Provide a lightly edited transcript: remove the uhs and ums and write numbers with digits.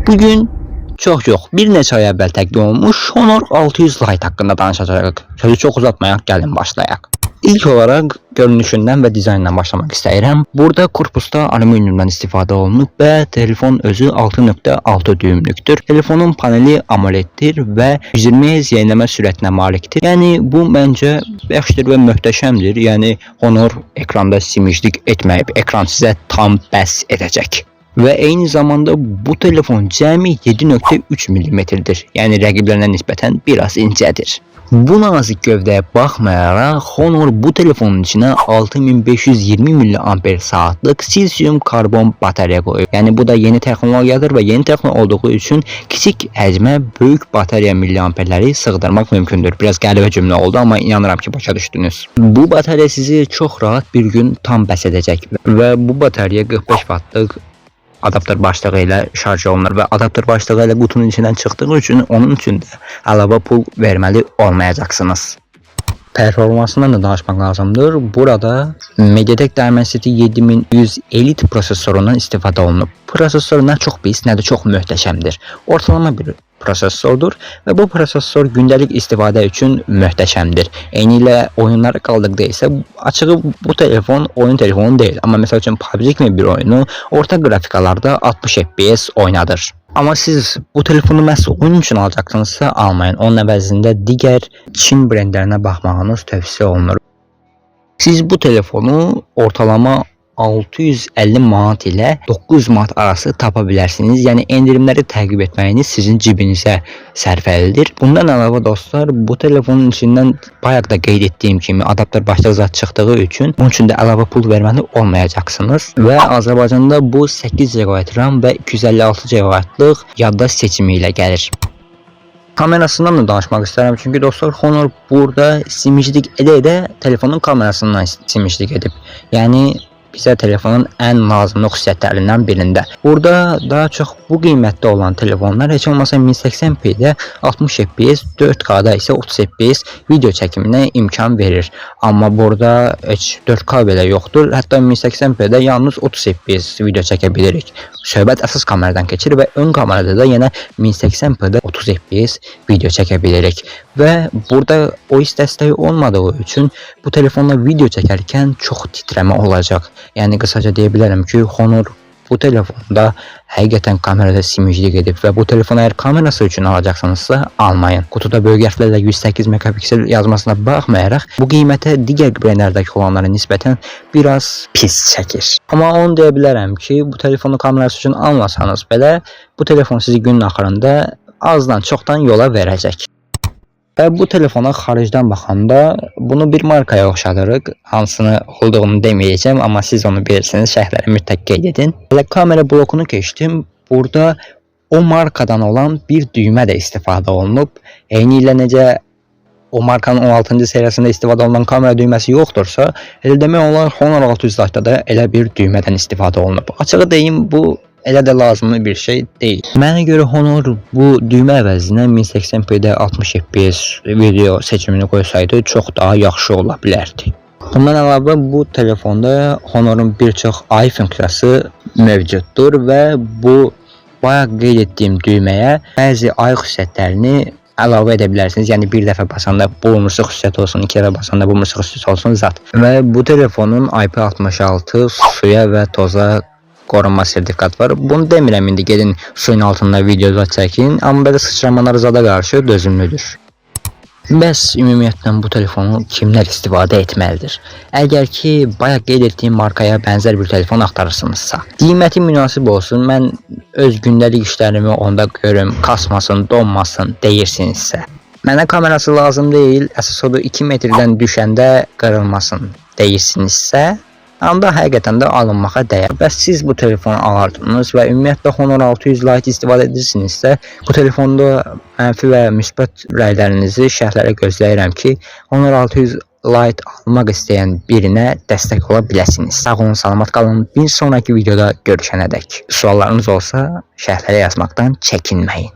Bugün çox bir neçə ay əvvəl təqdim olunmuş Honor 600 Lite haqqında danışacağıq. Sözü çox uzatmayaq, gəlin başlayaq. İlk olaraq görünüşündən və dizaynından başlamaq istəyirəm. Burada korpusda alüminiumdan istifadə olunub və telefon özü 6.6 düymlükdür. Telefonun paneli AMOLED-dir və 120 Hz yenilənmə sürətinə malikdir. Yəni bu məncə yaxşıdır və möhtəşəmdir. Yəni Honor ekranda simiclik etməyib, ekran sizə tam bəs edəcək. Və eyni zamanda bu telefon cəmi 7.3 mm'dir. Yəni rəqiblərinə nisbətən biraz incədir. Bu nazik gövdəyə baxmayaraq Honor bu telefonun içinə 6520 mAh silisium karbon batareya qoyub. Yəni bu da yeni texnologiyadır və yeni texnologiya olduğu üçün kiçik həcmə böyük batareya milliamperləri sığdırmaq mümkündür. Biraz qəribə cümlə oldu, amma inanıram ki, başa düşdünüz. Bu batareya sizi çox rahat bir gün tam bəs edəcək və bu batareya 45 W'lıq adaptör başlığı ilə şarj olunur və adaptör başlığı ilə qutunun içindən çıxdığı üçün onun üçün də əlavə pul verməli olmayacaqsınız. Performansından da danışmaq lazımdır. Burada MediaTek Dimensity 7100 Elite prosesorundan istifadə olunub. Prosesor nə çox pis, nə də çox möhtəşəmdir. Ortalama bir prosesordur və bu prosesor gündəlik istifadə üçün möhtəşəmdir. Eyni ilə oyunlara qaldıqda isə açığı bu telefon oyun telefonu deyil. Amma məsəl üçün PUBG kimi bir oyunu orta qrafikalarda 60 FPS oynadır. Amma siz bu telefonu məhz oyun üçün alacaqsınızsa almayın. Onun əvəzində digər Çin brendlərinə baxmağınız tövsiyə olunur. Siz bu telefonu ortalama 650 manat ilə 900 manat arası tapa bilərsiniz. Yəni endirimləri təqib etməyiniz sizin cibinizə sərfəlidir. Bundan əlavə dostlar, bu telefonun içindən bayaq da qeyd etdiyim kimi adaptör başlığı zad çıxdığı üçün bunun üçün də əlavə pul verməli olmayacaqsınız. Və Azərbaycanda bu 8 GB RAM və 256 GB-lıq yaddaş seçimi ilə gəlir. Kamerasından da danışmaq istəyirəm, çünki dostlar Honor burada simiclik edə telefonun kamerasından simiclik edib. Yəni bizə telefonun ən lazımlı xüsusiyyətlərindən birində. Burada daha çox bu qiymətdə olan telefonlar heç olmasa 1080p'də 60 fps, 4K'da isə 30 fps video çəkiminə imkan verir. Amma burada heç 4K belə yoxdur. Hətta 1080p'də yalnız 30 fps video çəkə bilirik. Söhbət əsas kameradan keçir və ön kamerada da yenə 1080p'də 30 fps video çəkə bilirik. Və burada OIS dəstəyi olmadığı üçün bu telefonla video çəkərkən çox titrəmə olacaq. Yəni qısaca deyə bilərəm ki, Honor bu telefonda həqiqətən kamerada simiclik edib və bu telefonu əgər kamerası üçün alacaqsınızsa almayın. Qutuda böyük hərflərlə 108 megapiksel yazmasına baxmayaraq bu qiymətə digər brendlərdəki olanlara nisbətən biraz pis çəkir. Amma onu deyə bilərəm ki, bu telefonu kamerası üçün almasanız belə bu telefon sizi günün axırında azdan çoxdan yola verəcək. Və bu telefona xaricdən baxanda bunu bir markaya oxşadırıq. Hansını olduğunu deməyəcəm, amma siz onu bilirsiniz, şərhlərə mütləq qeyd edin. Elə kamera blokunu keçdim. Burada o markadan olan bir düymə də istifadə olunub. Eyni ilə necə o markanın 16-cı seriyasında istifadə olunan kamera düyməsi yoxdursa, elə demək olar Honor 600 Lite'da da elə bir düymədən istifadə olunub. Açığı deyim, bu elə də lazımlı bir şey deyil. Mənə görə Honor bu düymə əvəzinə 1080p'də 60 fps video seçimini qoysaydı çox daha yaxşı ola bilərdi. Bundan əlavə bu telefonda Honor'un bir çox AI funksiyası mövcuddur və bu bayaq qeyd etdiyim düyməyə bəzi AI xüsusiyyətlərini əlavə edə bilərsiniz. Yəni bir dəfə basanda bu umursuq xüsusiyyət olsun, iki dəfə basanda bu umursuq xüsusiyyət olsun zat. Və bu telefonun IP66 suya və toza qorunma sertifikatı var. Bunu demirəm indi gedin suyun altında videolar çəkin, amma belə sıçramalar zada qarşı dözümlüdür. Bəs ümumiyyətlə bu telefonu kimlər istifadə etməlidir? Əgər ki, bayaq qeyd etdiyim markaya bənzər bir telefon axtarırsınızsa, qiyməti münasib olsun, mən öz gündəlik işlərimi onda görüm, kasmasın, donmasın deyirsinizsə. Mənə kamerası lazım deyil, əsas odur 2 metrdən düşəndə qırılmasın deyirsinizsə, anda həqiqətən də alınmağa dəyər. Bəs siz bu telefonu alardınız və ümumiyyətlə Honor 600 Lite istifadə edirsinizsə, bu telefonda mənfi və müsbət rəylərinizi şərhlərə gözləyirəm ki, Honor 600 Lite almaq istəyən birinə dəstək ola biləsiniz. Sağ olun, salamat qalın. Bir sonraki videoda görüşənədək. Suallarınız olsa şərhlərə yazmaqdan çəkinməyin.